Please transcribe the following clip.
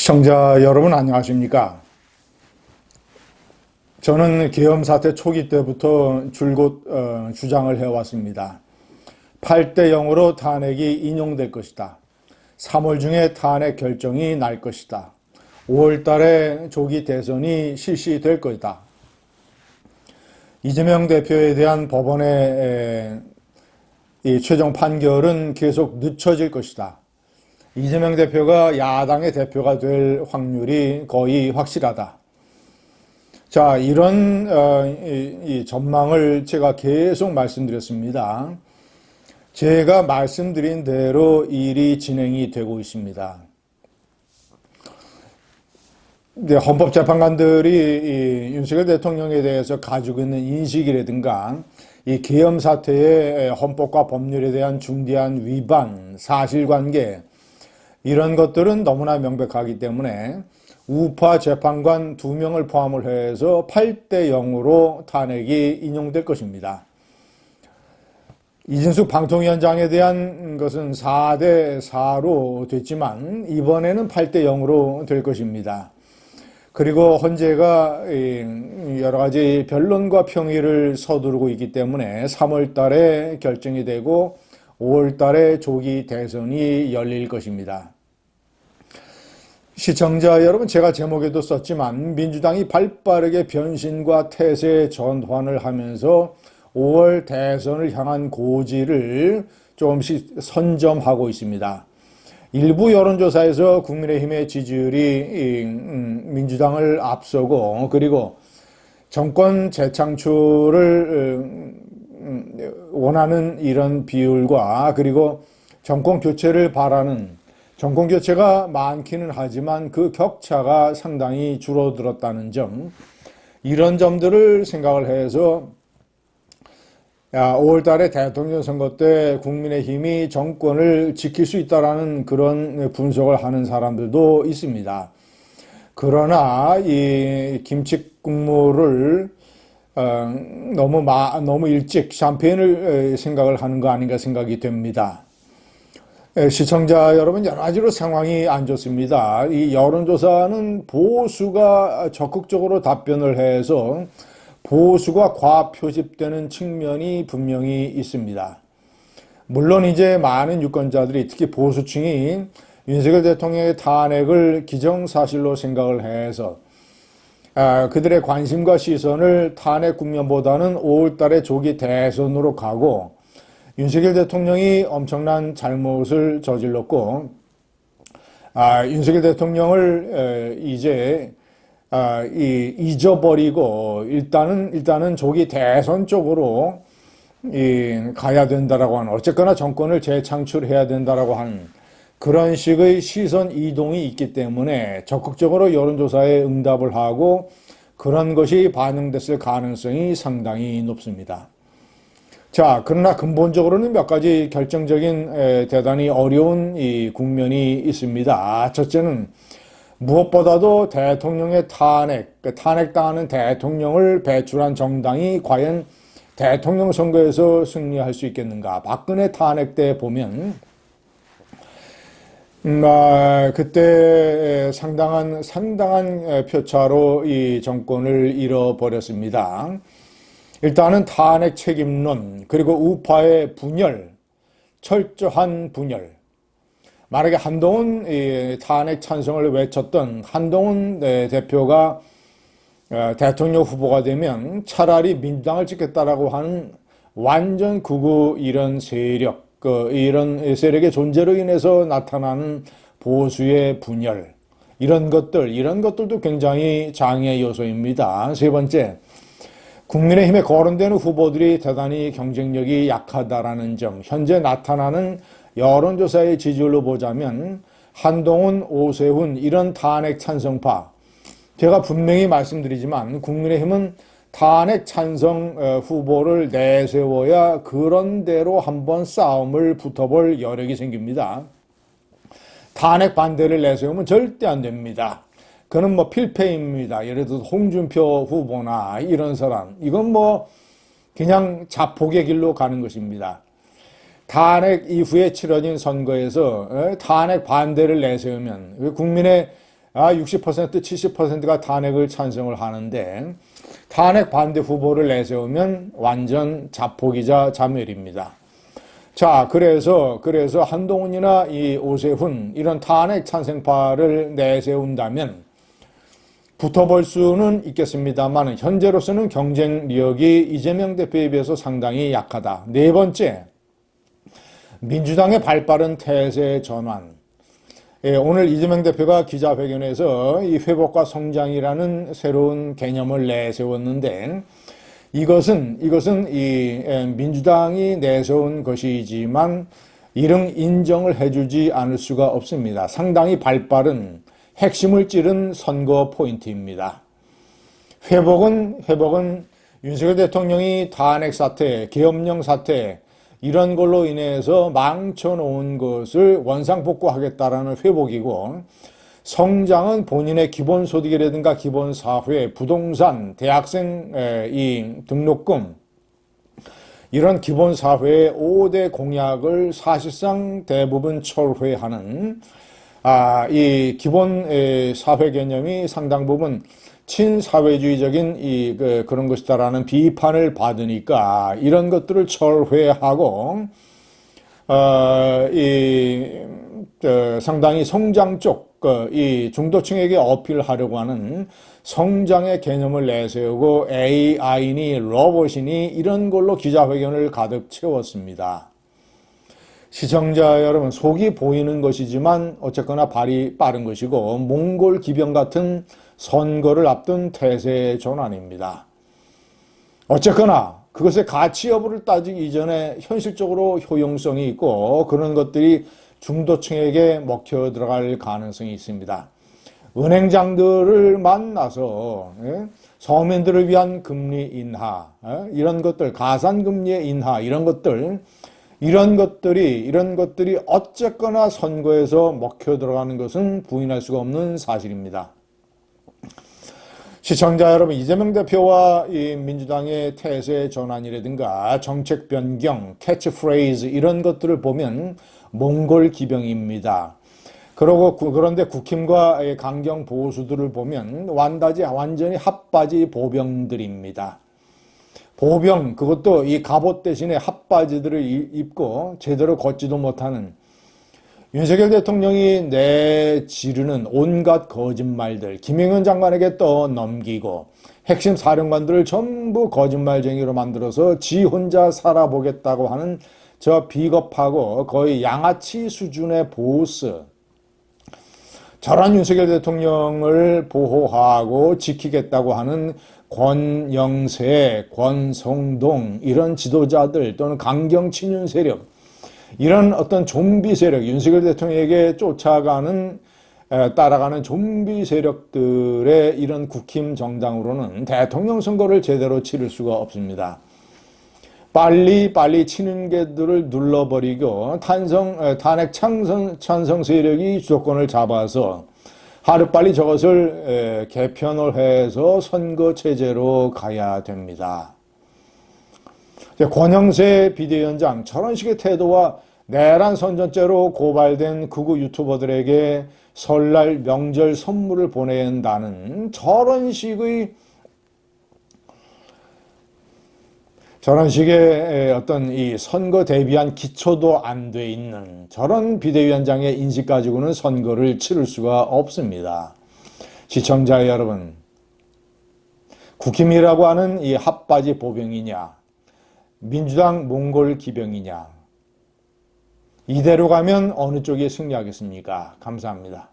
시청자 여러분 안녕하십니까? 저는 계엄 사태 초기 때부터 줄곧 주장을 해왔습니다. 8대 0으로 탄핵이 인용될 것이다. 3월 중에 탄핵 결정이 날 것이다. 5월 달에 조기 대선이 실시될 것이다. 이재명 대표에 대한 법원의 이 최종 판결은 계속 늦춰질 것이다. 이재명 대표가 야당의 대표가 될 확률이 거의 확실하다. 자, 이런 이 전망을 제가 계속 말씀드렸습니다. 제가 말씀드린 대로 일이 진행이 되고 있습니다. 헌법재판관들이 윤석열 대통령에 대해서 가지고 있는 인식이라든가 이 계엄 사태의 헌법과 법률에 대한 중대한 위반, 사실관계 이런 것들은 너무나 명백하기 때문에 우파 재판관 2명을 포함을 해서 8대 0으로 탄핵이 인용될 것입니다. 이진숙 방통위원장에 대한 것은 4대 4로 됐지만 이번에는 8대 0으로 될 것입니다. 그리고 헌재가 여러 가지 변론과 평의를 서두르고 있기 때문에 3월 달에 결정이 되고 5월 달에 조기 대선이 열릴 것입니다. 시청자 여러분, 제가 제목에도 썼지만 민주당이 발빠르게 변신과 태세 전환을 하면서 5월 대선을 향한 고지를 조금씩 선점하고 있습니다. 일부 여론조사에서 국민의힘의 지지율이 민주당을 앞서고 그리고 정권 재창출을 원하는 이런 비율과 그리고 정권 교체를 바라는 정권 교체가 많기는 하지만 그 격차가 상당히 줄어들었다는 점, 이런 점들을 생각을 해서 5월 달에 대통령 선거 때 국민의힘이 정권을 지킬 수 있다라는 그런 분석을 하는 사람들도 있습니다. 그러나 이 김치 국물을 너무 일찍 샴페인을 생각을 하는 거 아닌가 생각이 됩니다. 시청자 여러분, 여러 가지로 상황이 안 좋습니다. 이 여론조사는 보수가 적극적으로 답변을 해서 보수가 과표집되는 측면이 분명히 있습니다. 물론 이제 많은 유권자들이 특히 보수층이 윤석열 대통령의 탄핵을 기정사실로 생각을 해서 그들의 관심과 시선을 탄핵 국면보다는 5월 달에 조기 대선으로 가고 윤석열 대통령이 엄청난 잘못을 저질렀고 윤석열 대통령을 이제 잊어버리고 일단은 조기 대선 쪽으로 가야 된다라고 하는, 어쨌거나 정권을 재창출해야 된다라고 하는 그런 식의 시선 이동이 있기 때문에 적극적으로 여론조사에 응답을 하고 그런 것이 반영됐을 가능성이 상당히 높습니다. 자, 그러나 근본적으로는 몇 가지 결정적인 대단히 어려운 이 국면이 있습니다. 첫째는 무엇보다도 대통령의 탄핵당하는 대통령을 배출한 정당이 과연 대통령 선거에서 승리할 수 있겠는가. 박근혜 탄핵 때 보면 그때 상당한 표차로 이 정권을 잃어버렸습니다. 일단은 탄핵 책임론, 그리고 우파의 분열, 철저한 분열. 만약에 한동훈 탄핵 찬성을 외쳤던 한동훈 대표가 대통령 후보가 되면 차라리 민주당을 찍겠다라고 하는 완전 극우 이런 세력, 이런 세력의 존재로 인해서 나타나는 보수의 분열, 이런 것들도 굉장히 장애 요소입니다. 세 번째, 국민의힘에 거론되는 후보들이 대단히 경쟁력이 약하다라는 점, 현재 나타나는 여론조사의 지지율로 보자면 한동훈, 오세훈 이런 탄핵 찬성파, 제가 분명히 말씀드리지만 국민의힘은 탄핵 찬성 후보를 내세워야 그런 대로 한번 싸움을 붙어볼 여력이 생깁니다. 탄핵 반대를 내세우면 절대 안 됩니다. 그는 필패입니다. 예를 들어서 홍준표 후보나 이런 사람, 이건 그냥 자폭의 길로 가는 것입니다. 탄핵 이후에 치러진 선거에서 탄핵 반대를 내세우면 국민의 60%, 70%가 탄핵을 찬성을 하는데 탄핵 반대 후보를 내세우면 완전 자폭이자 자멸입니다. 자, 그래서 한동훈이나 이 오세훈 이런 탄핵 찬성파를 내세운다면 붙어볼 수는 있겠습니다만 현재로서는 경쟁력이 이재명 대표에 비해서 상당히 약하다. 네 번째, 민주당의 발빠른 태세 전환. 오늘 이재명 대표가 기자회견에서 이 회복과 성장이라는 새로운 개념을 내세웠는데 이것은 이 민주당이 내세운 것이지만 이런 인정을 해주지 않을 수가 없습니다. 상당히 발빠른 핵심을 찌른 선거 포인트입니다. 회복은 윤석열 대통령이 탄핵 사태, 계엄령 사태 이런 걸로 인해서 망쳐놓은 것을 원상복구하겠다라는 회복이고, 성장은 본인의 기본소득이라든가 기본사회, 부동산, 대학생 이 등록금 이런 기본사회의 5대 공약을 사실상 대부분 철회하는 이 기본 사회 개념이 상당 부분 친사회주의적인 그런 것이다라는 비판을 받으니까 이런 것들을 철회하고 상당히 성장 쪽 이 중도층에게 어필하려고 하는 성장의 개념을 내세우고 AI니 로봇이니 이런 걸로 기자회견을 가득 채웠습니다. 시청자 여러분, 속이 보이는 것이지만 어쨌거나 발이 빠른 것이고 몽골 기병 같은 선거를 앞둔 태세 전환입니다. 어쨌거나 그것의 가치 여부를 따지기 이전에 현실적으로 효용성이 있고 그런 것들이 중도층에게 먹혀 들어갈 가능성이 있습니다. 은행장들을 만나서 서민들을 위한 금리 인하, 이런 것들, 가산금리의 인하 이런 것들이 어쨌거나 선거에서 먹혀 들어가는 것은 부인할 수가 없는 사실입니다. 시청자 여러분, 이재명 대표와 이 민주당의 태세 전환이라든가 정책 변경, 캐치프레이즈 이런 것들을 보면 몽골 기병입니다. 그런데 국힘과 강경 보수들을 보면 완전히 핫바지 보병들입니다. 보병, 그것도 이 갑옷 대신에 핫바지들을 입고 제대로 걷지도 못하는 윤석열 대통령이 내지르는 온갖 거짓말들, 김영현 장관에게 또 넘기고 핵심 사령관들을 전부 거짓말쟁이로 만들어서 지 혼자 살아보겠다고 하는 저 비겁하고 거의 양아치 수준의 보스. 저런 윤석열 대통령을 보호하고 지키겠다고 하는 권영세, 권성동 이런 지도자들 또는 강경 친윤 세력, 이런 어떤 좀비 세력, 윤석열 대통령에게 따라가는 좀비 세력들의 이런 국힘 정당으로는 대통령 선거를 제대로 치를 수가 없습니다. 빨리 친윤계들을 눌러버리고 탄핵 찬성 세력이 주도권을 잡아서 하루빨리 저것을 개편을 해서 선거 체제로 가야 됩니다. 권영세 비대위원장, 저런 식의 태도와 내란 선전죄로 고발된 극우 유튜버들에게 설날 명절 선물을 보낸다는 저런 식의 어떤 이 선거 대비한 기초도 안 돼 있는 저런 비대위원장의 인식 가지고는 선거를 치를 수가 없습니다. 시청자 여러분, 국힘이라고 하는 이 핫바지 보병이냐, 민주당 몽골 기병이냐, 이대로 가면 어느 쪽이 승리하겠습니까? 감사합니다.